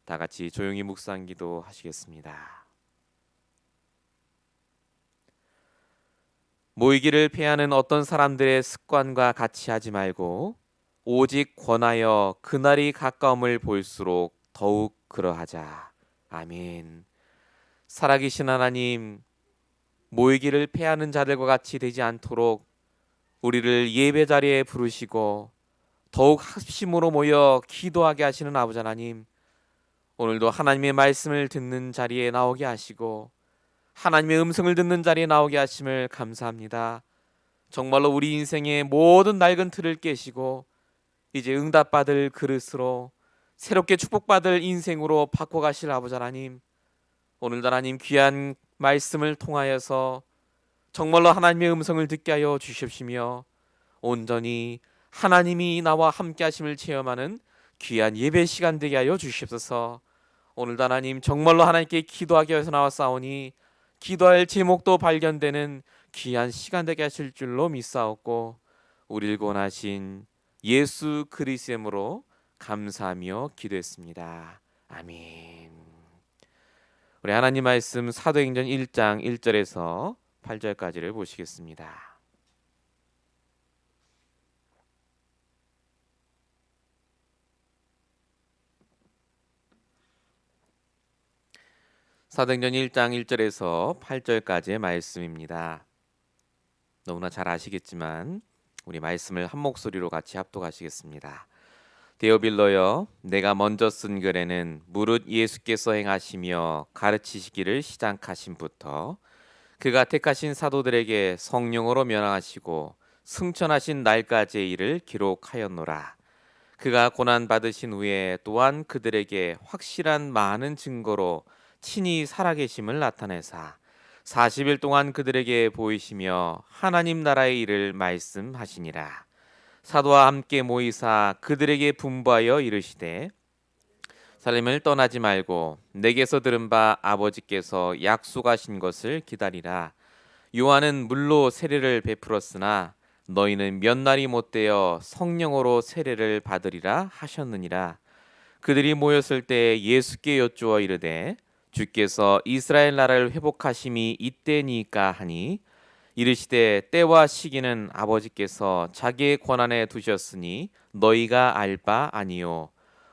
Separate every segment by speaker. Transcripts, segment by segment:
Speaker 1: 다 같이 조용히 묵상기도 하시겠습니다. 모이기를 피하는 어떤 사람들의 습관과 같이 하지 말고 오직 권하여 그날이 가까움을 볼수록 더욱 그러하자. 아멘. 살아계신 하나님, 모이기를 피하는 자들과 같이 되지 않도록 우리를 예배 자리에 부르시고 더욱 합심으로 모여 기도하게 하시는 아버지 하나님, 오늘도 하나님의 말씀을 듣는 자리에 나오게 하시고 하나님의 음성을 듣는 자리에 나오게 하심을 감사합니다. 정말로 우리 인생의 모든 낡은 틀을 깨시고 이제 응답받을 그릇으로 새롭게 축복받을 인생으로 바꿔가실 아버지 하나님, 오늘도 하나님 귀한 말씀을 통하여서 정말로 하나님의 음성을 듣게 하여 주십시며 온전히 하나님이 나와 함께 하심을 체험하는 귀한 예배 시간 되게 하여 주시옵소서. 오늘도 하나님 정말로 하나님께 기도하기 위해서 나왔사오니 기도할 제목도 발견되는 귀한 시간 되게 하실 줄로 믿사옵고 우리를 구원하신 예수 그리스도의 이름으로 감사하며 기도했습니다. 아멘. 우리 하나님 말씀 사도행전 1장 1절에서 8절까지를 보시겠습니다. 사도행전 1장 1절에서 8절까지의 말씀입니다. 너무나 잘 아시겠지만 우리 말씀을 한 목소리로 같이 합독하시겠습니다. 데오빌로여, 내가 먼저 쓴 글에는 무릇 예수께서 행하시며 가르치시기를 시작하심부터 그가 택하신 사도들에게 성령으로 면하시고 승천하신 날까지의 일을 기록하였노라. 그가 고난 받으신 후에 또한 그들에게 확실한 많은 증거로 친히 살아계심을 나타내사 40일 동안 그들에게 보이시며 하나님 나라의 일을 말씀하시니라. 사도와 함께 모이사 그들에게 분부하여 이르시되 살림을 떠나지 말고 내게서 들은 바 아버지께서 약속하신 것을 기다리라. 요한은 물로 세례를 베풀었으나 너희는 몇 날이 못되어 성령으로 세례를 받으리라 하셨느니라. 그들이 모였을 때 예수께 여쭈어 이르되 주께서 이스라엘 나라를 회복하심이 이때니까 하니 이르시되 때와 시기는 아버지께서 자기의 권한에 두셨으니 너희가 알 바 아니요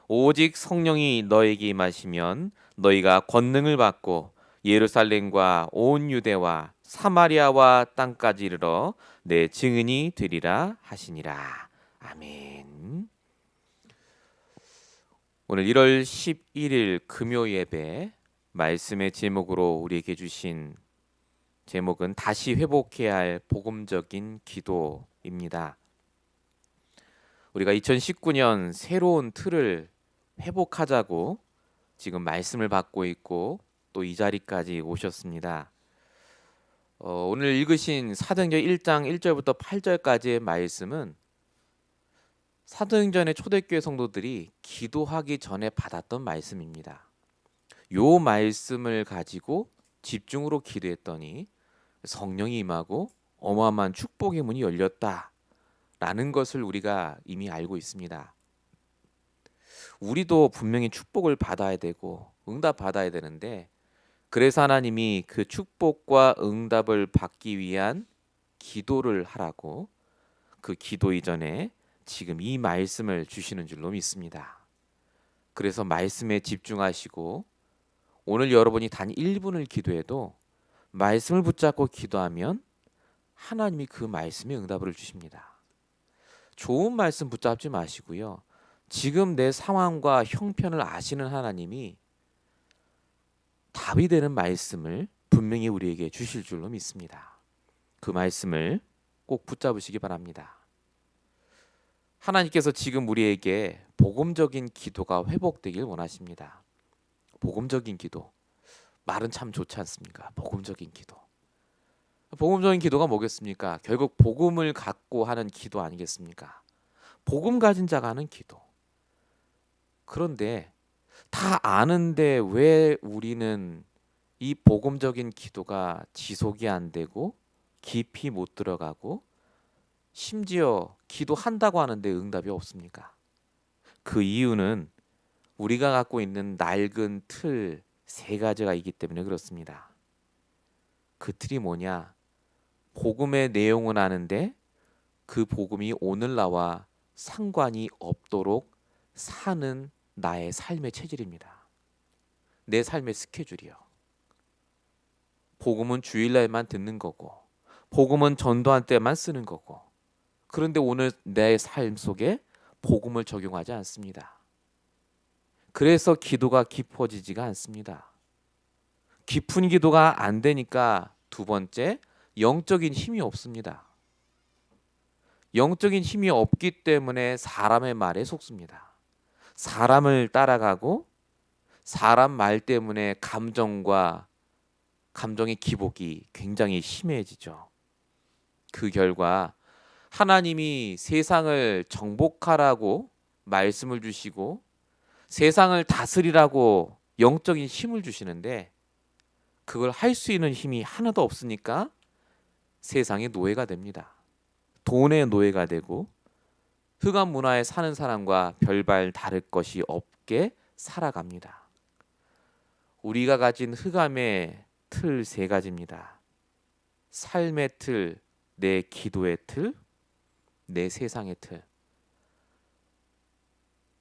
Speaker 1: 오직 성령이 너에게 임하시면 너희가 권능을 받고 예루살렘과 온 유대와 사마리아와 땅까지 이르러 내 증인이 되리라 하시니라. 아멘. 오늘 1월 11일 금요 예배 말씀의 제목으로 우리에게 주신 제목은 다시 회복해야 할 복음적인 기도입니다. 우리가 2019년 새로운 틀을 회복하자고 지금 말씀을 받고 있고 또 이 자리까지 오셨습니다. 오늘 읽으신 사도행전 1장 1절부터 8절까지의 말씀은 사도행전의 초대교회 성도들이 기도하기 전에 받았던 말씀입니다. 요 말씀을 가지고 집중으로 기도했더니 성령이 임하고 어마어마한 축복의 문이 열렸다라는 것을 우리가 이미 알고 있습니다. 우리도 분명히 축복을 받아야 되고 응답 받아야 되는데 그래서 하나님이 그 축복과 응답을 받기 위한 기도를 하라고 그 기도 이전에 지금 이 말씀을 주시는 줄로 믿습니다. 그래서 말씀에 집중하시고 오늘 여러분이 단 1분을 기도해도 말씀을 붙잡고 기도하면 하나님이 그 말씀에 응답을 주십니다. 좋은 말씀 붙잡지 마시고요. 지금 내 상황과 형편을 아시는 하나님이 답이 되는 말씀을 분명히 우리에게 주실 줄로 믿습니다. 그 말씀을 꼭 붙잡으시기 바랍니다. 하나님께서 지금 우리에게 복음적인 기도가 회복되길 원하십니다. 복음적인 기도. 말은 참 좋지 않습니까? 복음적인 기도. 복음적인 기도가 뭐겠습니까? 결국 복음을 갖고 하는 기도 아니겠습니까? 복음 가진 자가 하는 기도. 그런데 다 아는데 왜 우리는 이 복음적인 기도가 지속이 안 되고 깊이 못 들어가고 심지어 기도한다고 하는데 응답이 없습니까? 그 이유는 우리가 갖고 있는 낡은 틀 세 가지가 있기 때문에 그렇습니다. 그 틀이 뭐냐? 복음의 내용은 아는데 그 복음이 오늘 나와 상관이 없도록 사는 나의 삶의 체질입니다. 내 삶의 스케줄이요. 복음은 주일날만 듣는 거고, 복음은 전도한 때만 쓰는 거고, 그런데 오늘 내 삶 속에 복음을 적용하지 않습니다. 그래서 기도가 깊어지지가 않습니다. 깊은 기도가 안 되니까 두 번째, 영적인 힘이 없습니다. 영적인 힘이 없기 때문에 사람의 말에 속습니다. 사람을 따라가고 사람 말 때문에 감정의 기복이 굉장히 심해지죠. 그 결과 하나님이 세상을 정복하라고 말씀을 주시고 세상을 다스리라고 영적인 힘을 주시는데 그걸 할 수 있는 힘이 하나도 없으니까 세상의 노예가 됩니다. 돈의 노예가 되고 흑암 문화에 사는 사람과 별반 다를 것이 없게 살아갑니다. 우리가 가진 흑암의 틀 세 가지입니다. 삶의 틀, 내 기도의 틀, 내 세상의 틀.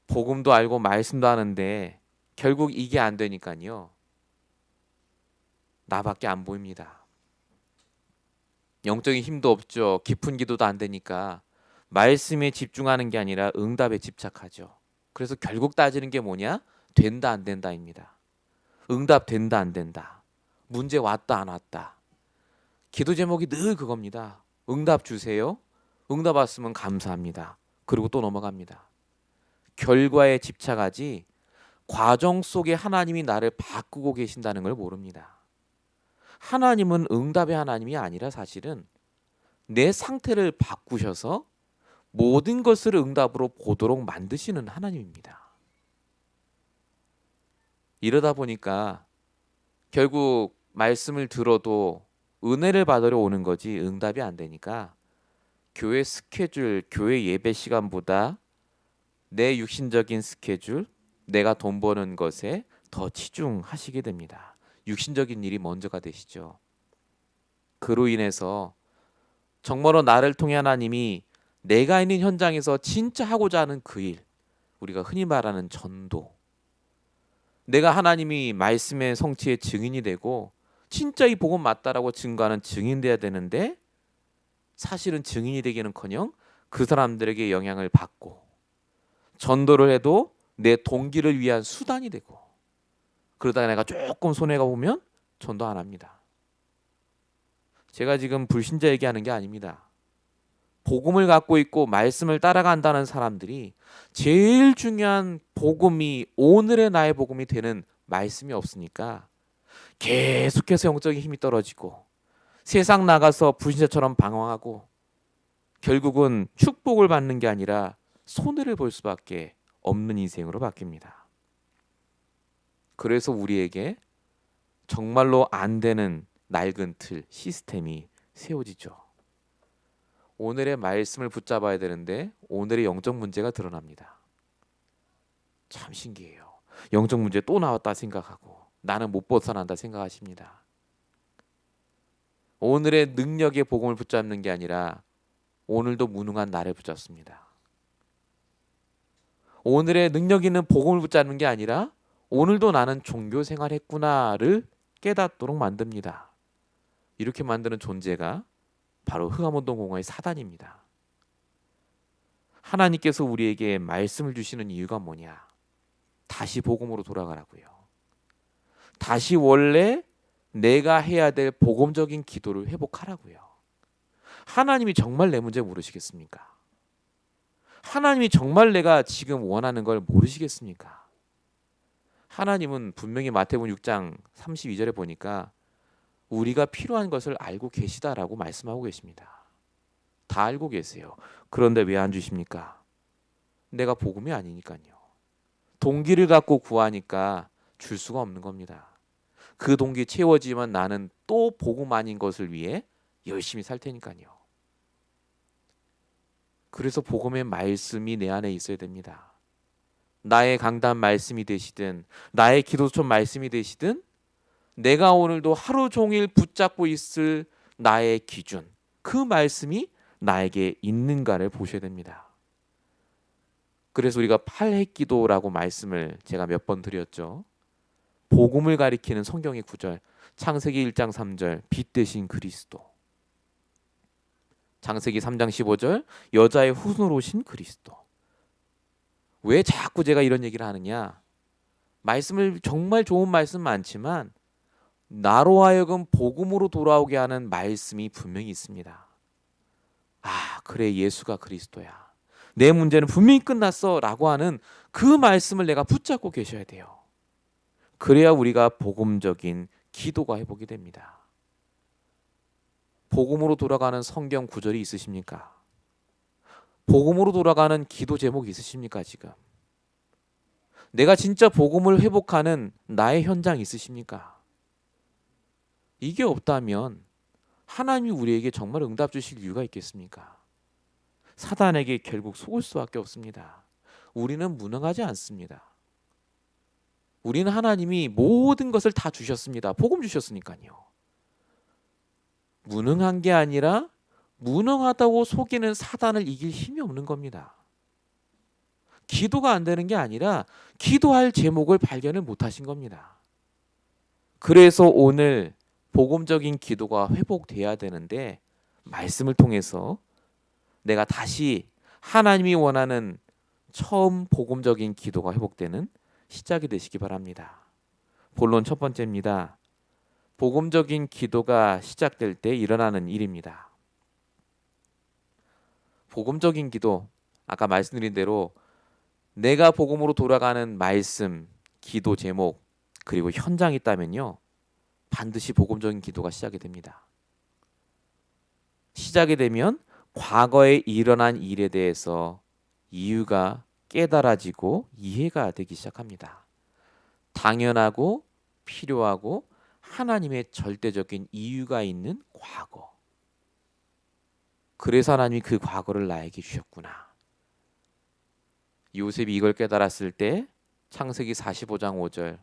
Speaker 1: 복음도 알고 말씀도 하는데 결국 이게 안 되니까요. 나밖에 안 보입니다. 영적인 힘도 없죠. 깊은 기도도 안 되니까 말씀에 집중하는 게 아니라 응답에 집착하죠. 그래서 결국 따지는 게 뭐냐? 된다 안 된다입니다. 응답 된다 안 된다. 문제 왔다 안 왔다. 기도 제목이 늘 그겁니다. 응답 주세요. 응답 왔으면 감사합니다. 그리고 또 넘어갑니다. 결과에 집착하지 과정 속에 하나님이 나를 바꾸고 계신다는 걸 모릅니다. 하나님은 응답의 하나님이 아니라 사실은 내 상태를 바꾸셔서 모든 것을 응답으로 보도록 만드시는 하나님입니다. 이러다 보니까 결국 말씀을 들어도 은혜를 받으러 오는 거지 응답이 안 되니까 교회 스케줄, 교회 예배 시간보다 내 육신적인 스케줄, 내가 돈 버는 것에 더 치중하시게 됩니다. 육신적인 일이 먼저가 되시죠. 그로 인해서 정말로 나를 통해 하나님이 내가 있는 현장에서 진짜 하고자 하는 그 일, 우리가 흔히 말하는 전도, 내가 하나님이 말씀의 성취의 증인이 되고 진짜 이 복음 맞다라고 증거하는 증인 돼야 되는데 사실은 증인이 되기는커녕 그 사람들에게 영향을 받고 전도를 해도 내 동기를 위한 수단이 되고 그러다가 내가 조금 손해가 보면 전도 안 합니다. 제가 지금 불신자 얘기하는 게 아닙니다. 복음을 갖고 있고 말씀을 따라간다는 사람들이 제일 중요한 복음이 오늘의 나의 복음이 되는 말씀이 없으니까 계속해서 영적인 힘이 떨어지고 세상 나가서 불신자처럼 방황하고 결국은 축복을 받는 게 아니라 손해를 볼 수밖에 없는 인생으로 바뀝니다. 그래서 우리에게 정말로 안 되는 낡은 틀, 시스템이 세워지죠. 오늘의 말씀을 붙잡아야 되는데 오늘의 영적 문제가 드러납니다. 참 신기해요. 영적 문제 또 나왔다 생각하고 나는 못 벗어난다 생각하십니다. 오늘의 능력의 복음을 붙잡는 게 아니라 오늘도 무능한 나를 붙잡습니다. 오늘의 능력 있는 복음을 붙잡는 게 아니라 오늘도 나는 종교 생활했구나를 깨닫도록 만듭니다. 이렇게 만드는 존재가 바로 흑암운동공화의 사단입니다. 하나님께서 우리에게 말씀을 주시는 이유가 뭐냐? 다시 복음으로 돌아가라고요. 다시 원래 내가 해야 될 복음적인 기도를 회복하라고요. 하나님이 정말 내 문제 모르시겠습니까? 하나님이 정말 내가 지금 원하는 걸 모르시겠습니까? 하나님은 분명히 마태복음 6장 32절에 보니까 우리가 필요한 것을 알고 계시다라고 말씀하고 계십니다. 다 알고 계세요. 그런데 왜 안 주십니까? 내가 복음이 아니니까요. 동기를 갖고 구하니까 줄 수가 없는 겁니다. 그 동기 채워지면 나는 또 복음 아닌 것을 위해 열심히 살 테니까요. 그래서 복음의 말씀이 내 안에 있어야 됩니다. 나의 강단 말씀이 되시든 나의 기도처럼 말씀이 되시든 내가 오늘도 하루 종일 붙잡고 있을 나의 기준, 그 말씀이 나에게 있는가를 보셔야 됩니다. 그래서 우리가 팔획기도라고 말씀을 제가 몇 번 드렸죠. 복음을 가리키는 성경의 구절, 창세기 1장 3절 빛 대신 그리스도, 창세기 3장 15절 여자의 후손으로 오신 그리스도. 왜 자꾸 제가 이런 얘기를 하느냐? 말씀을 정말 좋은 말씀 많지만 나로 하여금 복음으로 돌아오게 하는 말씀이 분명히 있습니다. 아, 그래, 예수가 그리스도야. 내 문제는 분명히 끝났어 라고 하는 그 말씀을 내가 붙잡고 계셔야 돼요. 그래야 우리가 복음적인 기도가 회복이 됩니다. 복음으로 돌아가는 성경 구절이 있으십니까? 복음으로 돌아가는 기도 제목이 있으십니까? 지금 내가 진짜 복음을 회복하는 나의 현장 있으십니까? 이게 없다면 하나님이 우리에게 정말 응답 주실 이유가 있겠습니까? 사단에게 결국 속을 수밖에 없습니다. 우리는 무능하지 않습니다. 우리는 하나님이 모든 것을 다 주셨습니다. 복음 주셨으니까요. 무능한 게 아니라 무능하다고 속이는 사단을 이길 힘이 없는 겁니다. 기도가 안 되는 게 아니라 기도할 제목을 발견을 못 하신 겁니다. 그래서 오늘 복음적인 기도가 회복돼야 되는데 말씀을 통해서 내가 다시 하나님이 원하는 처음 복음적인 기도가 회복되는 시작이 되시기 바랍니다. 본론 첫 번째입니다. 복음적인 기도가 시작될 때 일어나는 일입니다. 복음적인 기도, 아까 말씀드린 대로 내가 복음으로 돌아가는 말씀, 기도 제목, 그리고 현장이 있다면요, 반드시 복음적인 기도가 시작이 됩니다. 시작이 되면 과거에 일어난 일에 대해서 이유가 깨달아지고 이해가 되기 시작합니다. 당연하고 필요하고 하나님의 절대적인 이유가 있는 과거. 그래서 하나님이 그 과거를 나에게 주셨구나. 요셉이 이걸 깨달았을 때 창세기 45장 5절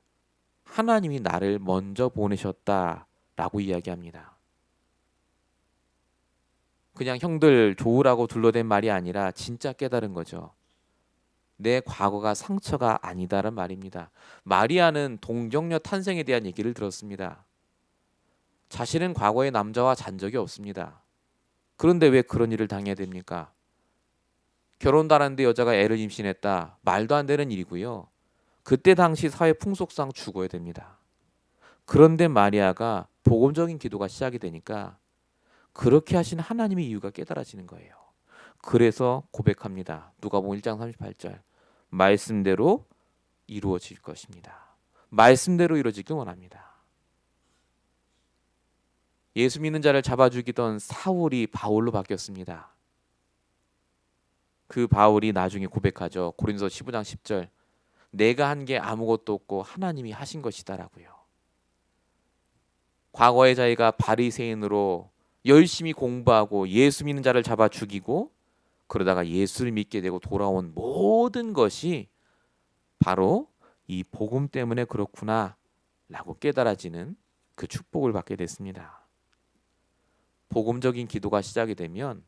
Speaker 1: 하나님이 나를 먼저 보내셨다라고 이야기합니다. 그냥 형들 좋으라고 둘러댄 말이 아니라 진짜 깨달은 거죠. 내 과거가 상처가 아니다라는 말입니다. 마리아는 동정녀 탄생에 대한 얘기를 들었습니다. 자신은 과거에 남자와 잔 적이 없습니다. 그런데 왜 그런 일을 당해야 됩니까? 결혼도 안 했는데 여자가 애를 임신했다. 말도 안 되는 일이고요. 그때 당시 사회 풍속상 죽어야 됩니다. 그런데 마리아가 복음적인 기도가 시작이 되니까 그렇게 하신 하나님의 이유가 깨달아지는 거예요. 그래서 고백합니다. 누가복음 1장 38절 말씀대로 이루어질 것입니다. 말씀대로 이루어지길 원합니다. 예수 믿는 자를 잡아 죽이던 사울이 바울로 바뀌었습니다. 그 바울이 나중에 고백하죠. 고린도서 15장 10절 내가 한 게 아무것도 없고 하나님이 하신 것이다라고요. 과거의 자기가 바리새인으로 열심히 공부하고 예수 믿는 자를 잡아 죽이고 그러다가 예수를 믿게 되고 돌아온 모든 것이 바로 이 복음 때문에 그렇구나 라고 깨달아지는 그 축복을 받게 됐습니다. 복음적인 기도가 시작이 되면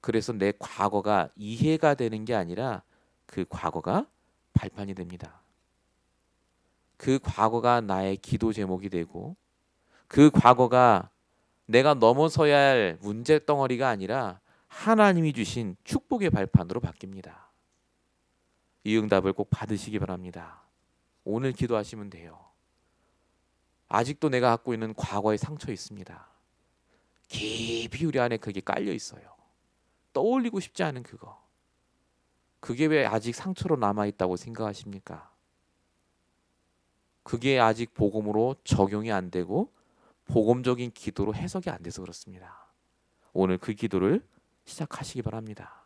Speaker 1: 그래서 내 과거가 이해가 되는 게 아니라 그 과거가 발판이 됩니다. 그 과거가 나의 기도 제목이 되고 그 과거가 내가 넘어서야 할 문제 덩어리가 아니라 하나님이 주신 축복의 발판으로 바뀝니다. 이 응답을 꼭 받으시기 바랍니다. 오늘 기도하시면 돼요. 아직도 내가 갖고 있는 과거의 상처 있습니다. 깊이 우리 안에 그게 깔려 있어요. 떠올리고 싶지 않은 그거. 그게 왜 아직 상처로 남아있다고 생각하십니까? 그게 아직 복음으로 적용이 안 되고 복음적인 기도로 해석이 안 돼서 그렇습니다. 오늘 그 기도를 시작하시기 바랍니다.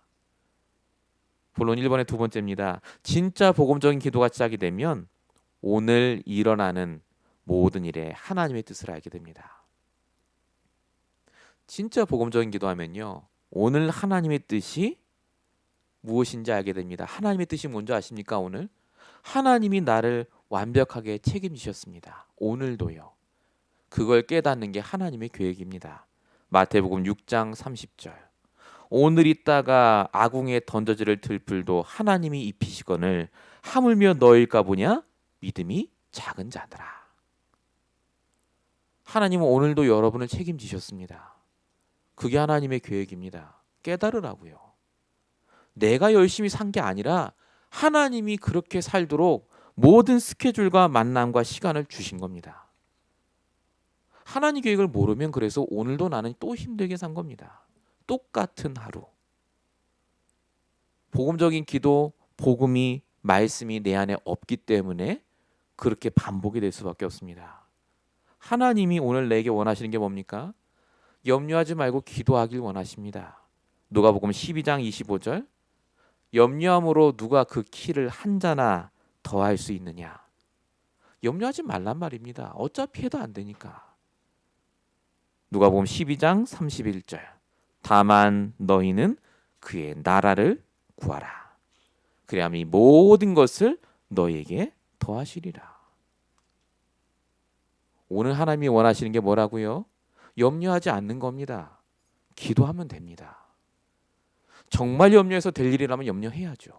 Speaker 1: 본론 1번의 두 번째입니다. 진짜 복음적인 기도가 시작이 되면 오늘 일어나는 모든 일에 하나님의 뜻을 알게 됩니다. 진짜 복음적인 기도하면요, 오늘 하나님의 뜻이 무엇인지 알게 됩니다. 하나님의 뜻이 뭔지 아십니까? 오늘 하나님이 나를 완벽하게 책임지셨습니다. 오늘도요. 그걸 깨닫는 게 하나님의 계획입니다. 마태복음 6장 30절. 오늘 있다가 아궁에 던져질 들풀도 하나님이 입히시거늘 하물며 너일까 보냐? 믿음이 작은 자들아. 하나님은 오늘도 여러분을 책임지셨습니다. 그게 하나님의 계획입니다. 깨달으라고요. 내가 열심히 산 게 아니라 하나님이 그렇게 살도록 모든 스케줄과 만남과 시간을 주신 겁니다. 하나님 계획을 모르면 그래서 오늘도 나는 또 힘들게 산 겁니다. 똑같은 하루. 복음적인 기도, 복음이, 말씀이 내 안에 없기 때문에 그렇게 반복이 될 수밖에 없습니다. 하나님이 오늘 내게 원하시는 게 뭡니까? 염려하지 말고 기도하길 원하십니다. 누가복음 12장 25절. 염려함으로 누가 그 키를 한 자나 더할 수 있느냐. 염려하지 말란 말입니다. 어차피 해도 안 되니까. 누가복음 12장 31절. 다만 너희는 그의 나라를 구하라. 그리하면 이 모든 것을 너희에게 더하시리라. 오늘 하나님이 원하시는 게 뭐라고요? 염려하지 않는 겁니다. 기도하면 됩니다. 정말 염려해서 될 일이라면 염려해야죠.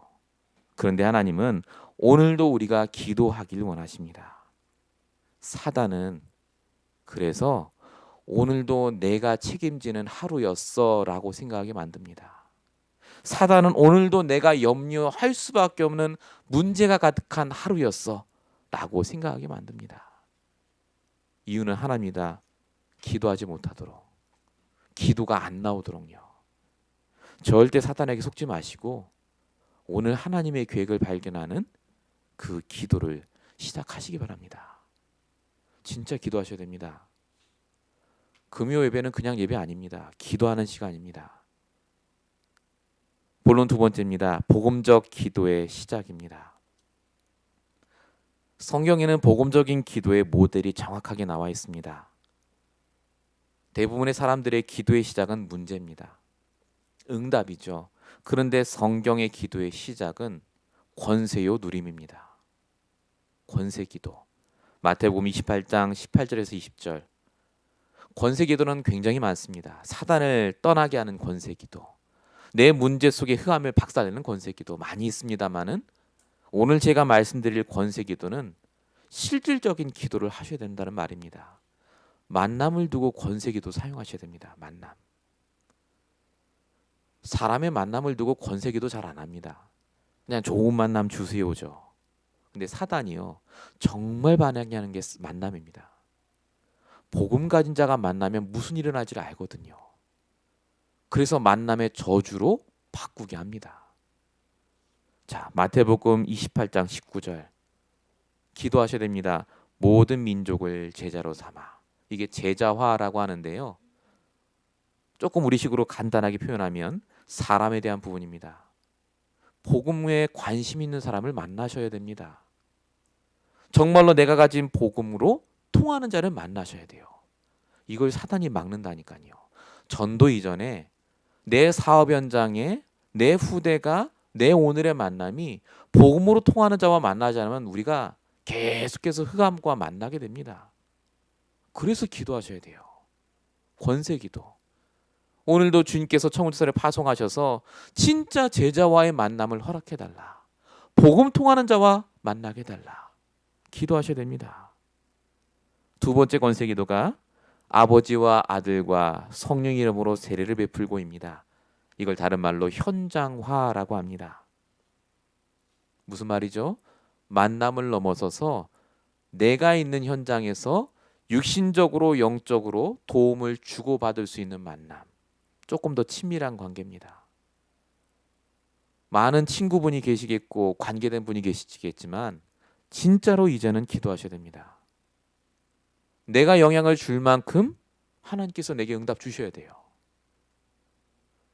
Speaker 1: 그런데 하나님은 오늘도 우리가 기도하길 원하십니다. 사단은 그래서 오늘도 내가 책임지는 하루였어 라고 생각하게 만듭니다. 사단은 오늘도 내가 염려할 수밖에 없는 문제가 가득한 하루였어 라고 생각하게 만듭니다. 이유는 하나입니다. 기도하지 못하도록, 기도가 안 나오도록요. 절대 사단에게 속지 마시고 오늘 하나님의 계획을 발견하는 그 기도를 시작하시기 바랍니다. 진짜 기도하셔야 됩니다. 금요 예배는 그냥 예배 아닙니다. 기도하는 시간입니다. 본론 두 번째입니다. 복음적 기도의 시작입니다. 성경에는 복음적인 기도의 모델이 정확하게 나와 있습니다. 대부분의 사람들의 기도의 시작은 문제입니다. 응답이죠. 그런데 성경의 기도의 시작은 권세요 누림입니다. 권세 기도. 마태복음 28장 18절에서 20절. 권세 기도는 굉장히 많습니다. 사단을 떠나게 하는 권세 기도. 내 문제 속의 흑암을 박살내는 권세 기도 많이 있습니다만은 오늘 제가 말씀드릴 권세 기도는 실질적인 기도를 하셔야 된다는 말입니다. 만남을 두고 권세 기도 사용하셔야 됩니다. 만남. 사람의 만남을 두고 권세 기도 잘 안 합니다. 그냥 좋은 만남 주세요죠. 근데 사단이요. 정말 반항하는 게 만남입니다. 복음 가진 자가 만나면 무슨 일이 일어날지를 알거든요. 그래서 만남의 저주로 바꾸게 합니다. 자, 마태복음 28장 19절. 기도하셔야 됩니다. 모든 민족을 제자로 삼아. 이게 제자화라고 하는데요. 조금 우리식으로 간단하게 표현하면 사람에 대한 부분입니다. 복음에 관심 있는 사람을 만나셔야 됩니다. 정말로 내가 가진 복음으로 통하는 자를 만나셔야 돼요. 이걸 사단이 막는다니까요. 전도 이전에 내 사업 현장에 내 후대가 내 오늘의 만남이 복음으로 통하는 자와 만나지 않으면 우리가 계속해서 흑암과 만나게 됩니다. 그래서 기도하셔야 돼요. 권세 기도. 오늘도 주님께서 청운지서를 파송하셔서 진짜 제자와의 만남을 허락해달라. 복음 통하는 자와 만나게 해달라. 기도하셔야 됩니다. 두 번째 권세 기도가 아버지와 아들과 성령 이름으로 세례를 베풀고입니다. 이걸 다른 말로 현장화라고 합니다. 무슨 말이죠? 만남을 넘어서서 내가 있는 현장에서 육신적으로 영적으로 도움을 주고받을 수 있는 만남. 조금 더 친밀한 관계입니다. 많은 친구분이 계시겠고 관계된 분이 계시겠지만 진짜로 이제는 기도하셔야 됩니다. 내가 영향을 줄 만큼 하나님께서 내게 응답 주셔야 돼요.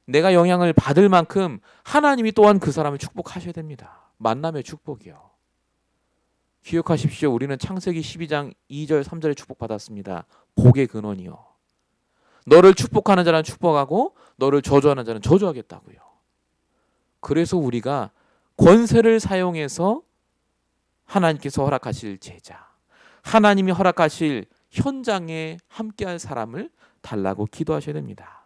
Speaker 1: 내가 영향을 받을 만큼 하나님이 또한 그 사람을 축복하셔야 됩니다. 만남의 축복이요. 기억하십시오. 우리는 창세기 12장 2절 3절에 축복받았습니다. 복의 근원이요. 너를 축복하는 자는 축복하고 너를 저주하는 자는 저주하겠다고요. 그래서 우리가 권세를 사용해서 하나님께서 허락하실 제자, 하나님이 허락하실 현장에 함께할 사람을 달라고 기도하셔야 됩니다.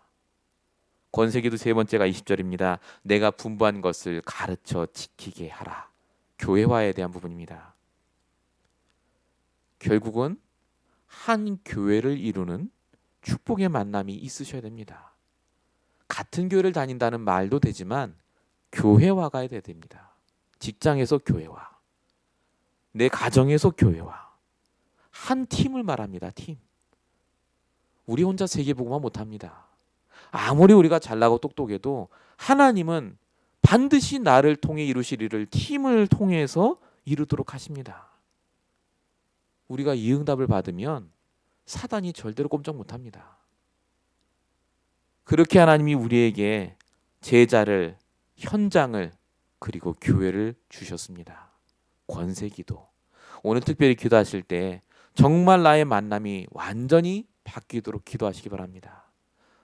Speaker 1: 권세기도 세 번째가 20절입니다. 내가 분부한 것을 가르쳐 지키게 하라. 교회화에 대한 부분입니다. 결국은 한 교회를 이루는 축복의 만남이 있으셔야 됩니다. 같은 교회를 다닌다는 말도 되지만 교회화가 돼야 됩니다. 직장에서 교회화, 내 가정에서 교회화, 한 팀을 말합니다. 팀. 우리 혼자 세계복음화 못합니다. 아무리 우리가 잘나고 똑똑해도 하나님은 반드시 나를 통해 이루실 일을 팀을 통해서 이루도록 하십니다. 우리가 이 응답을 받으면 사단이 절대로 꼼짝 못합니다. 그렇게 하나님이 우리에게 제자를, 현장을, 그리고 교회를 주셨습니다. 권세기도. 오늘 특별히 기도하실 때 정말 나의 만남이 완전히 바뀌도록 기도하시기 바랍니다.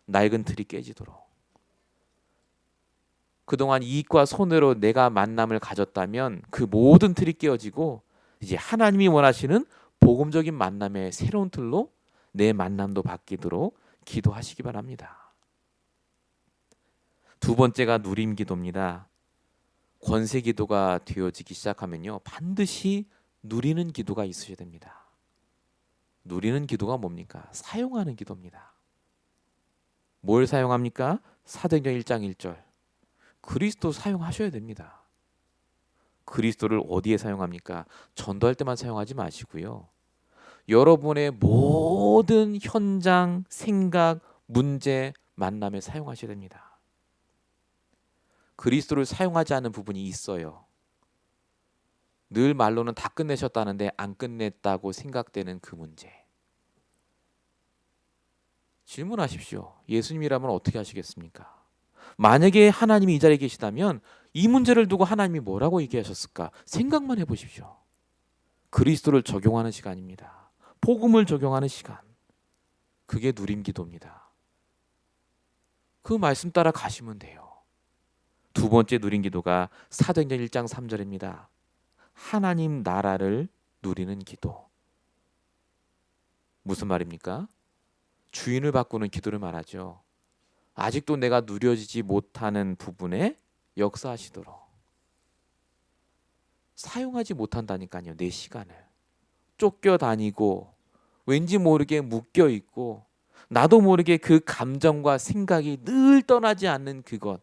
Speaker 1: 낡은 틀이 깨지도록. 그동안 이익과 손해로 내가 만남을 가졌다면 그 모든 틀이 깨어지고 이제 하나님이 원하시는 복음적인 만남의 새로운 틀로 내 만남도 바뀌도록 기도하시기 바랍니다. 두 번째가 누림 기도입니다. 권세 기도가 되어지기 시작하면요, 반드시 누리는 기도가 있으셔야 됩니다. 누리는 기도가 뭡니까? 사용하는 기도입니다. 뭘 사용합니까? 사도행전 1장 1절. 그리스도 사용하셔야 됩니다. 그리스도를 어디에 사용합니까? 전도할 때만 사용하지 마시고요. 여러분의 모든 현장, 생각, 문제, 만남에 사용하셔야 됩니다. 그리스도를 사용하지 않는 부분이 있어요. 늘 말로는 다 끝내셨다는데 안 끝냈다고 생각되는 그 문제. 질문하십시오. 예수님이라면 어떻게 하시겠습니까? 만약에 하나님이 이 자리에 계시다면 이 문제를 두고 하나님이 뭐라고 얘기하셨을까? 생각만 해보십시오. 그리스도를 적용하는 시간입니다. 복음을 적용하는 시간. 그게 누림 기도입니다. 그 말씀 따라 가시면 돼요. 두 번째 누린 기도가 사도행전 1장 3절입니다. 하나님 나라를 누리는 기도. 무슨 말입니까? 주인을 바꾸는 기도를 말하죠. 아직도 내가 누려지지 못하는 부분에 역사하시도록. 사용하지 못한다니까요. 내 시간을. 쫓겨다니고 왠지 모르게 묶여있고 나도 모르게 그 감정과 생각이 늘 떠나지 않는 그것.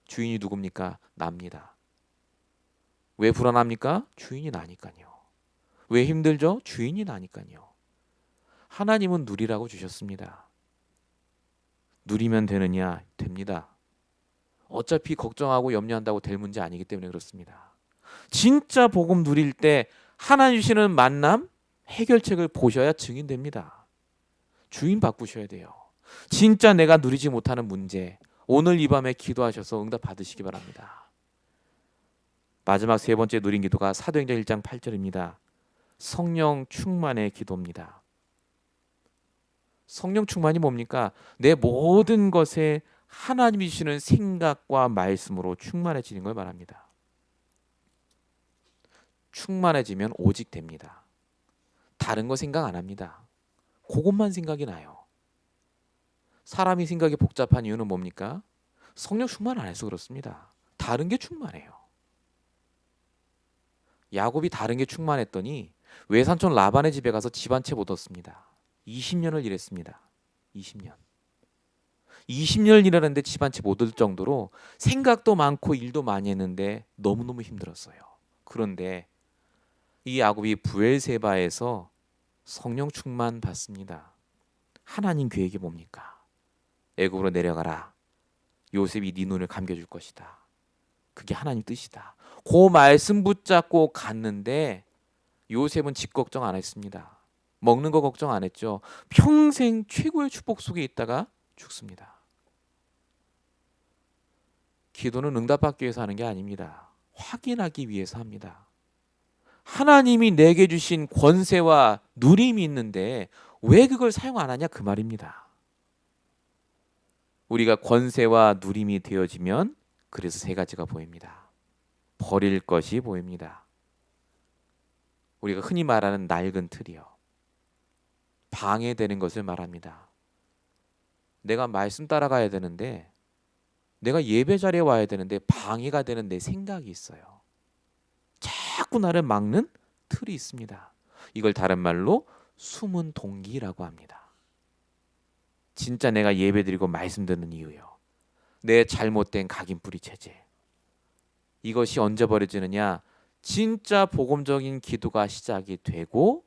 Speaker 1: 주인이 누굽니까? 납니다. 왜 불안합니까? 주인이 나니까요. 왜 힘들죠? 주인이 나니까요. 하나님은 누리라고 주셨습니다. 누리면 되느냐? 됩니다. 어차피 걱정하고 염려한다고 될 문제 아니기 때문에 그렇습니다. 진짜 복음 누릴 때 하나님 주시는 만남, 해결책을 보셔야 증인됩니다. 주인 바꾸셔야 돼요. 진짜 내가 누리지 못하는 문제, 오늘 이 밤에 기도하셔서 응답 받으시기 바랍니다. 마지막 세 번째 누린 기도가 사도행전 1장 8절입니다. 성령 충만의 기도입니다. 성령 충만이 뭡니까? 내 모든 것에 하나님이 주시는 생각과 말씀으로 충만해지는 걸 말합니다. 충만해지면 오직 됩니다. 다른 거 생각 안 합니다. 그것만 생각이 나요. 사람이 생각이 복잡한 이유는 뭡니까? 성령 충만 안 해서 그렇습니다. 다른 게 충만해요. 야곱이 다른 게 충만했더니 외삼촌 라반의 집에 가서 집 한 채 못 얻습니다. 20년을 일했습니다. 20년. 20년을 일하는데 집 한 채 못 얻을 정도로 생각도 많고 일도 많이 했는데 너무너무 힘들었어요. 그런데 이 야곱이 브엘세바에서 성령 충만 받습니다. 하나님 계획이 뭡니까? 애굽으로 내려가라. 요셉이 네 눈을 감겨줄 것이다. 그게 하나님 뜻이다. 그 말씀 붙잡고 갔는데 요셉은 집 걱정 안 했습니다. 먹는 거 걱정 안 했죠. 평생 최고의 축복 속에 있다가 죽습니다. 기도는 응답받기 위해서 하는 게 아닙니다. 확인하기 위해서 합니다. 하나님이 내게 주신 권세와 누림이 있는데 왜 그걸 사용 안 하냐 그 말입니다. 우리가 권세와 누림이 되어지면 그래서 세 가지가 보입니다. 버릴 것이 보입니다. 우리가 흔히 말하는 낡은 틀이요. 방해되는 것을 말합니다. 내가 말씀 따라가야 되는데, 내가 예배 자리에 와야 되는데 방해가 되는 내 생각이 있어요. 자꾸 나를 막는 틀이 있습니다. 이걸 다른 말로 숨은 동기라고 합니다. 진짜 내가 예배드리고 말씀 듣는 이유요. 내 잘못된 각인뿌리 체제. 이것이 언제 버려지느냐? 진짜 복음적인 기도가 시작이 되고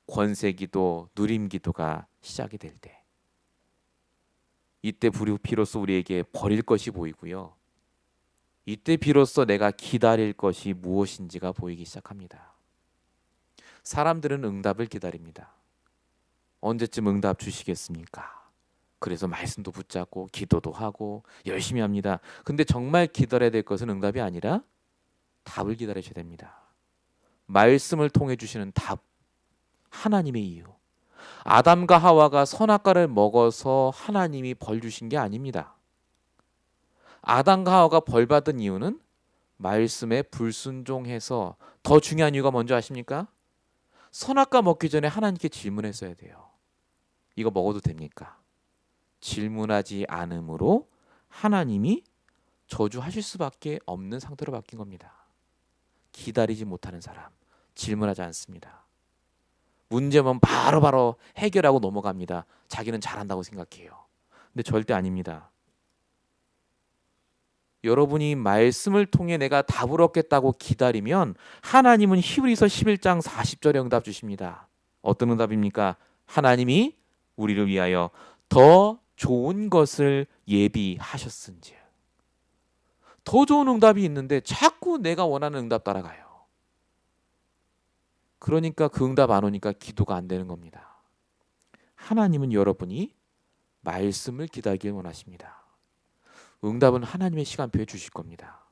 Speaker 1: 권세기도, 누림기도가 시작이 될 때, 이때 비로소 우리에게 버릴 것이 보이고요. 이때 비로소 내가 기다릴 것이 무엇인지가 보이기 시작합니다. 사람들은 응답을 기다립니다. 언제쯤 응답 주시겠습니까? 그래서 말씀도 붙잡고 기도도 하고 열심히 합니다. 근데 정말 기다려야 될 것은 응답이 아니라 답을 기다리셔야 됩니다. 말씀을 통해 주시는 답, 하나님의 이유. 아담과 하와가 선악과를 먹어서 하나님이 벌 주신 게 아닙니다. 아담과 하와가 벌 받은 이유는 말씀에 불순종해서, 더 중요한 이유가 뭔지 아십니까? 선악과 먹기 전에 하나님께 질문했어야 돼요. 이거 먹어도 됩니까? 질문하지 않음으로 하나님이 저주하실 수밖에 없는 상태로 바뀐 겁니다. 기다리지 못하는 사람, 질문하지 않습니다. 문제면 바로바로 해결하고 넘어갑니다. 자기는 잘한다고 생각해요. 근데 절대 아닙니다. 여러분이 말씀을 통해 내가 답을 얻겠다고 기다리면 하나님은 히브리서 11장 40절에 응답 주십니다. 어떤 응답입니까? 하나님이 우리를 위하여 더 좋은 것을 예비하셨은지. 더 좋은 응답이 있는데 자꾸 내가 원하는 응답 따라가요. 그러니까 그 응답 안 오니까 기도가 안 되는 겁니다. 하나님은 여러분이 말씀을 기다리길 원하십니다. 응답은 하나님의 시간표에 주실 겁니다.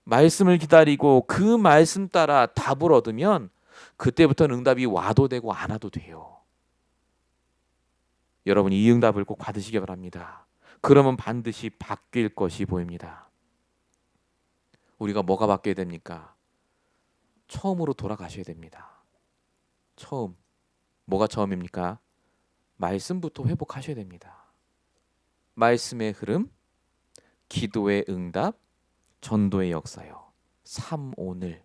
Speaker 1: 말씀을 기다리고 그 말씀 따라 답을 얻으면 그때부터는 응답이 와도 되고 안 와도 돼요. 여러분이 이 응답을 꼭 받으시기 바랍니다. 그러면 반드시 바뀔 것이 보입니다. 우리가 뭐가 바뀌어야 됩니까? 처음으로 돌아가셔야 됩니다. 처음. 뭐가 처음입니까? 말씀부터 회복하셔야 됩니다. 말씀의 흐름, 기도의 응답, 전도의 역사요. 3오늘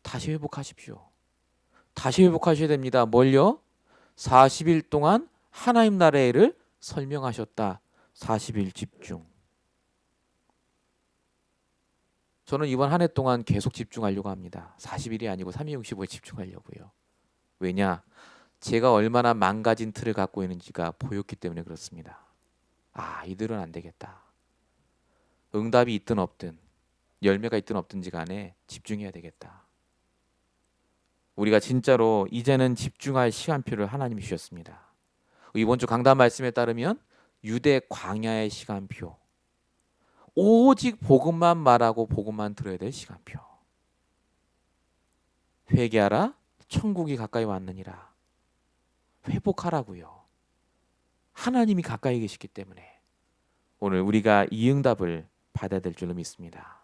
Speaker 1: 다시 회복하십시오. 다시 회복하셔야 됩니다. 뭘요? 40일 동안 하나님 나라의 일을 설명하셨다. 40일 집중. 저는 이번 한 해 동안 계속 집중하려고 합니다. 40일이 아니고 365에 집중하려고요. 왜냐? 제가 얼마나 망가진 틀을 갖고 있는지가 보였기 때문에 그렇습니다. 이들은 안 되겠다. 응답이 있든 없든, 열매가 있든 없든지 간에 집중해야 되겠다. 우리가 진짜로 이제는 집중할 시간표를 하나님이 주셨습니다. 이번 주 강단 말씀에 따르면 유대 광야의 시간표, 오직 복음만 말하고 복음만 들어야 될 시간표. 회개하라, 천국이 가까이 왔느니라. 회복하라고요. 하나님이 가까이 계시기 때문에 오늘 우리가 이 응답을 받아야 될 줄로 믿습니다.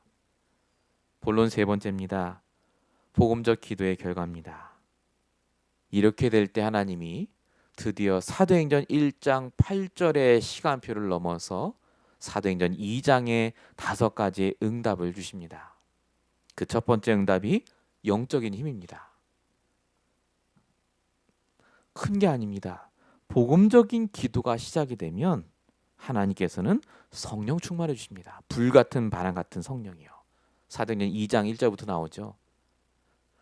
Speaker 1: 본론 세 번째입니다. 복음적 기도의 결과입니다. 이렇게 될 때 하나님이 드디어 사도행전 1장 8절의 시간표를 넘어서 사도행전 2장의 5가지의 응답을 주십니다. 그 첫 번째 응답이 영적인 힘입니다. 큰 게 아닙니다. 복음적인 기도가 시작이 되면 하나님께서는 성령 충만해 주십니다. 불같은 바람 같은 성령이요. 사도행전 2장 1절부터 나오죠.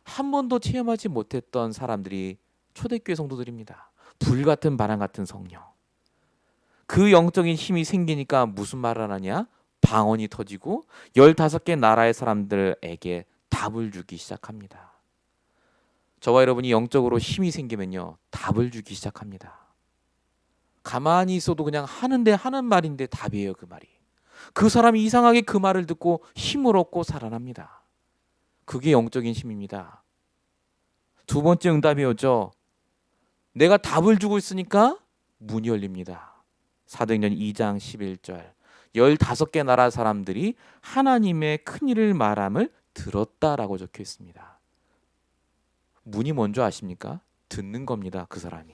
Speaker 1: 한 번도 체험하지 못했던 사람들이 초대교회 성도들입니다. 불같은 바람 같은 성령. 그 영적인 힘이 생기니까 무슨 말을 하냐? 방언이 터지고 15개 나라의 사람들에게 답을 주기 시작합니다. 저와 여러분이 영적으로 힘이 생기면요, 답을 주기 시작합니다. 가만히 있어도 그냥 하는 말인데 답이에요. 그 말이. 그 사람이 이상하게 그 말을 듣고 힘을 얻고 살아납니다. 그게 영적인 힘입니다. 두 번째 응답이 오죠. 내가 답을 주고 있으니까 문이 열립니다. 사도행전 2장 11절.
Speaker 2: 15개 나라 사람들이 하나님의 큰일을 말함을 들었다라고 적혀 있습니다. 문이 뭔지 아십니까? 듣는 겁니다. 그 사람이.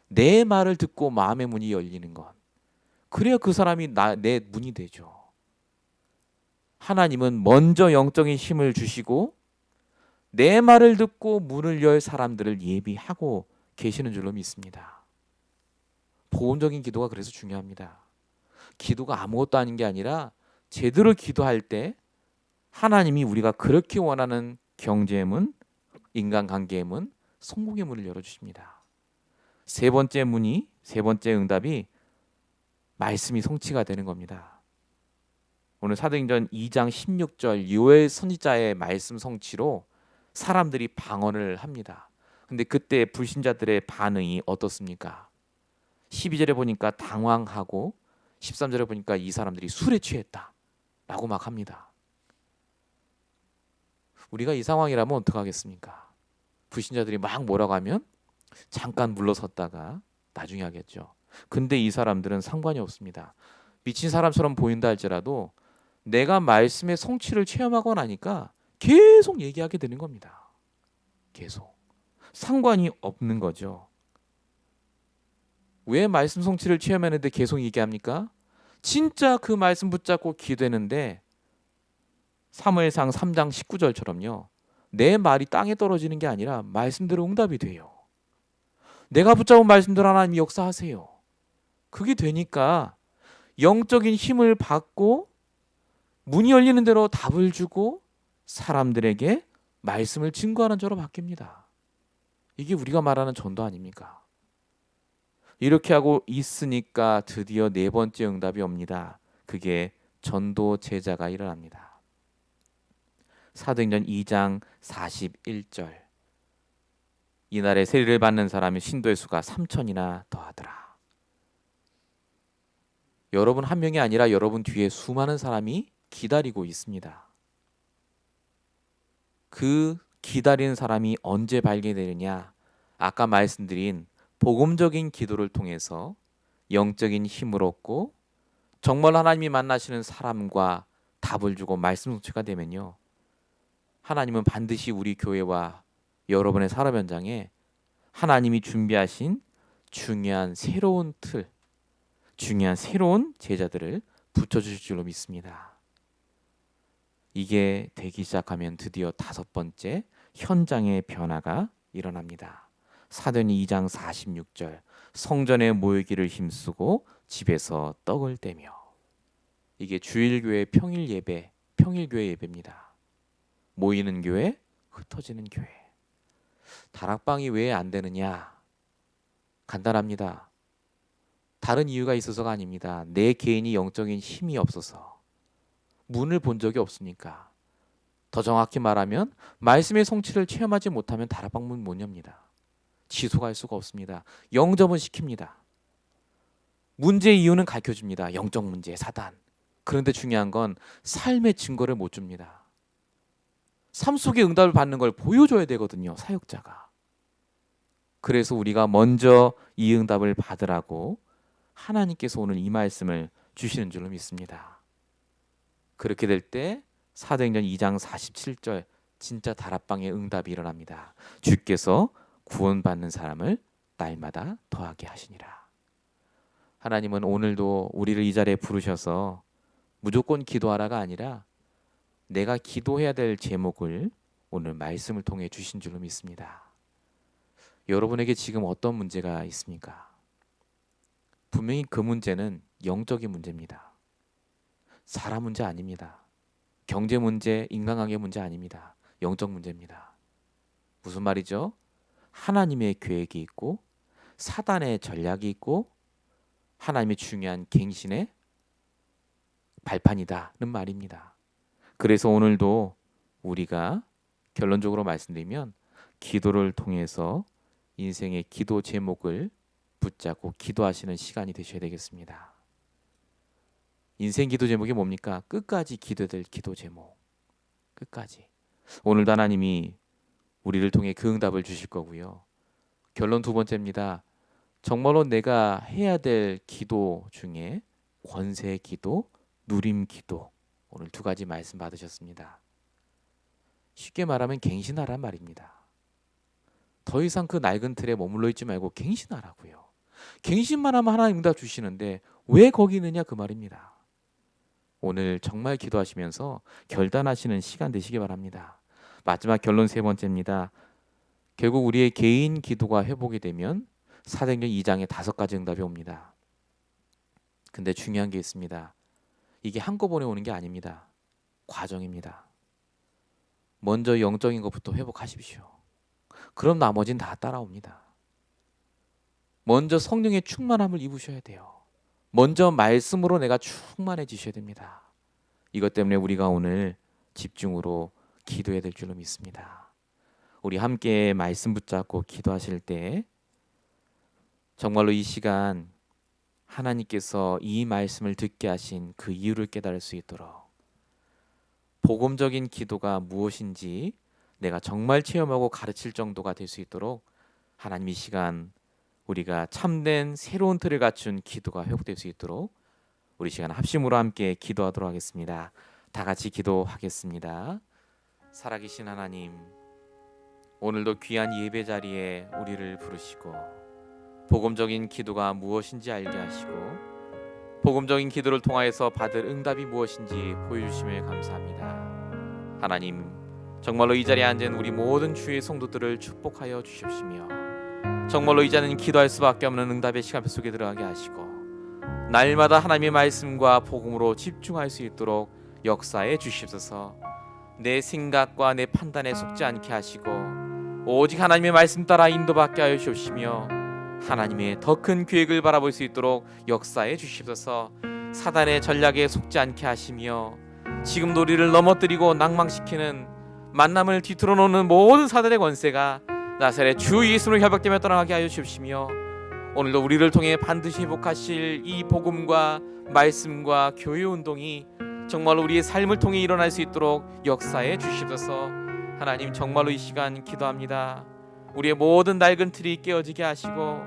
Speaker 2: 내 말을 듣고 마음의 문이 열리는 것. 그래야 그 사람이 내 문이 되죠. 하나님은 먼저 영적인 힘을 주시고 내 말을 듣고 문을 열 사람들을 예비하고 계시는 줄로 믿습니다. 보험적인 기도가 그래서 중요합니다. 기도가 아무것도 아닌 게 아니라 제대로 기도할 때 하나님이 우리가 그렇게 원하는 경제의 문, 인간관계의 문, 성공의 문을 열어주십니다. 세 번째 응답이 말씀이 성취가 되는 겁니다. 오늘 사도행전 2장 16절 요엘 선지자의 말씀 성취로 사람들이 방언을 합니다. 근데 그때 불신자들의 반응이 어떻습니까? 12절에 보니까 당황하고 13절에 보니까 이 사람들이 술에 취했다 라고 막 합니다. 우리가 이 상황이라면 어떡하겠습니까? 불신자들이 막 뭐라고 하면 잠깐 물러섰다가 나중에 하겠죠. 근데 이 사람들은 상관이 없습니다. 미친 사람처럼 보인다 할지라도 내가 말씀의 성취를 체험하고 나니까 계속 얘기하게 되는 겁니다. 계속. 상관이 없는 거죠. 왜 말씀 성취를 체험했는데 계속 얘기합니까? 진짜 그 말씀 붙잡고 기도했는데 사무엘상 3장 19절처럼요. 내 말이 땅에 떨어지는 게 아니라 말씀대로 응답이 돼요. 내가 붙잡은 말씀대로 하나님이 역사하세요. 그게 되니까 영적인 힘을 받고 문이 열리는 대로 답을 주고 사람들에게 말씀을 증거하는 자로 바뀝니다. 이게 우리가 말하는 전도 아닙니까? 이렇게 하고 있으니까 드디어 네 번째 응답이 옵니다. 그게 전도 제자가 일어납니다. 사도행전 2장 41절. 이날에 세리를 받는 사람의 신도의 수가 3천이나 더하더라. 여러분 한 명이 아니라 여러분 뒤에 수많은 사람이 기다리고 있습니다. 그 기다리는 사람이 언제 발견되느냐? 아까 말씀드린 복음적인 기도를 통해서 영적인 힘을 얻고 정말 하나님이 만나시는 사람과 답을 주고 말씀 성취가 되면요. 하나님은 반드시 우리 교회와 여러분의 산업 현장에 하나님이 준비하신 중요한 새로운 제자들을 붙여주실 줄로 믿습니다. 이게 되기 시작하면 드디어 다섯 번째 현장의 변화가 일어납니다. 사도행전 2장 46절 성전에 모이기를 힘쓰고 집에서 떡을 떼며. 이게 주일교회 평일교회 예배입니다. 모이는 교회, 흩어지는 교회. 다락방이 왜 안 되느냐? 간단합니다. 다른 이유가 있어서가 아닙니다. 내 개인이 영적인 힘이 없어서 문을 본 적이 없으니까. 더 정확히 말하면 말씀의 성취를 체험하지 못하면 다락방 문 못 엽니다. 지속할 수가 없습니다. 영접은 시킵니다. 문제의 이유는 가르쳐줍니다. 영적 문제, 사단. 그런데 중요한 건 삶의 증거를 못 줍니다. 삶 속에 응답을 받는 걸 보여줘야 되거든요. 사역자가. 그래서 우리가 먼저 이 응답을 받으라고 하나님께서 오늘 이 말씀을 주시는 줄로 믿습니다. 그렇게 될 때 사도행전 2장 47절 진짜 다락방의 응답이 일어납니다. 주께서 구원받는 사람을 날마다 더하게 하시니라. 하나님은 오늘도 우리를 이 자리에 부르셔서 무조건 기도하라가 아니라 내가 기도해야 될 제목을 오늘 말씀을 통해 주신 줄로 믿습니다. 여러분에게 지금 어떤 문제가 있습니까? 분명히 그 문제는 영적인 문제입니다. 사람 문제 아닙니다. 경제 문제, 인간관계 문제 아닙니다. 영적 문제입니다. 무슨 말이죠? 하나님의 계획이 있고 사단의 전략이 있고 하나님의 중요한 갱신의 발판이다는 말입니다. 그래서 오늘도 우리가 결론적으로 말씀드리면 기도를 통해서 인생의 기도 제목을 붙잡고 기도하시는 시간이 되셔야 되겠습니다. 인생 기도 제목이 뭡니까? 끝까지 기도될 기도 제목. 끝까지. 오늘도 하나님이 우리를 통해 그 응답을 주실 거고요. 결론 두 번째입니다. 정말로 내가 해야 될 기도 중에 권세의 기도, 누림 기도. 오늘 두 가지 말씀 받으셨습니다. 쉽게 말하면 갱신하란 말입니다. 더 이상 그 낡은 틀에 머물러 있지 말고 갱신하라고요. 갱신만 하면 하나님 응답 주시는데 왜 거기 있느냐 그 말입니다. 오늘 정말 기도하시면서 결단하시는 시간 되시기 바랍니다. 마지막 결론 세 번째입니다. 결국 우리의 개인 기도가 회복이 되면 사도행전 2장에 5가지 응답이 옵니다. 근데 중요한 게 있습니다. 이게 한꺼번에 오는 게 아닙니다. 과정입니다. 먼저 영적인 것부터 회복하십시오. 그럼 나머지는 다 따라옵니다. 먼저 성령의 충만함을 입으셔야 돼요. 먼저 말씀으로 내가 충만해지셔야 됩니다. 이것 때문에 우리가 오늘 집중으로 기도해야 될 줄로 믿습니다. 우리 함께 말씀 붙잡고 기도하실 때 정말로 이 시간 하나님께서 이 말씀을 듣게 하신 그 이유를 깨달을 수 있도록 복음적인 기도가 무엇인지 내가 정말 체험하고 가르칠 정도가 될 수 있도록 하나님 이 시간 우리가 참된 새로운 틀을 갖춘 기도가 회복될 수 있도록 우리 시간 합심으로 함께 기도하도록 하겠습니다. 다 같이 기도하겠습니다. 살아계신 하나님, 오늘도 귀한 예배 자리에 우리를 부르시고 복음적인 기도가 무엇인지 알게 하시고 복음적인 기도를 통하여서 받을 응답이 무엇인지 보여주심에 감사합니다. 하나님, 정말로 이 자리에 앉은 우리 모든 주의 성도들을 축복하여 주십시며 정말로 이제는 기도할 수밖에 없는 응답의 시간 속에 들어가게 하시고 날마다 하나님의 말씀과 복음으로 집중할 수 있도록 역사해 주시옵소서. 내 생각과 내 판단에 속지 않게 하시고 오직 하나님의 말씀 따라 인도받게 하여 주시며 하나님의 더 큰 계획을 바라볼 수 있도록 역사해 주시옵소서. 사단의 전략에 속지 않게 하시며 지금도 우리를 넘어뜨리고 낭망시키는 만남을 뒤틀어 놓는 모든 사단의 권세가 나사렛 주 예수로 결박되며 떠나가게 하여 주시며 오늘도 우리를 통해 반드시 회복하실 이 복음과 말씀과 교회 운동이 정말로 우리의 삶을 통해 일어날 수 있도록 역사해 주시옵소서. 하나님, 정말로 이 시간 기도합니다. 우리의 모든 낡은 틀이 깨어지게 하시고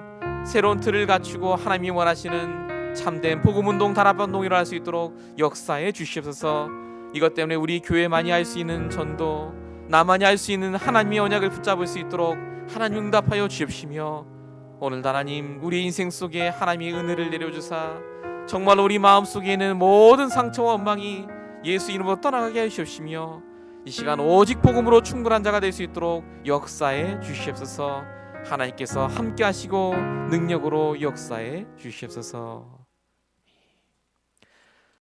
Speaker 2: 새로운 틀을 갖추고 하나님이 원하시는 참된 복음 운동, 단합 운동이 일어날 수 있도록 역사해 주시옵소서. 이것 때문에 우리 교회만이 할 수 있는 전도, 나만이 할 수 있는 하나님의 언약을 붙잡을 수 있도록 하나님 응답하여 주옵시며 오늘도 하나님 우리 인생 속에 하나님의 은혜를 내려주사 정말로 우리 마음속에 있는 모든 상처와 원망이 예수 이름으로 떠나가게 하시옵시며 이 시간 오직 복음으로 충분한 자가 될 수 있도록 역사해 주시옵소서. 하나님께서 함께 하시고 능력으로 역사해 주시옵소서.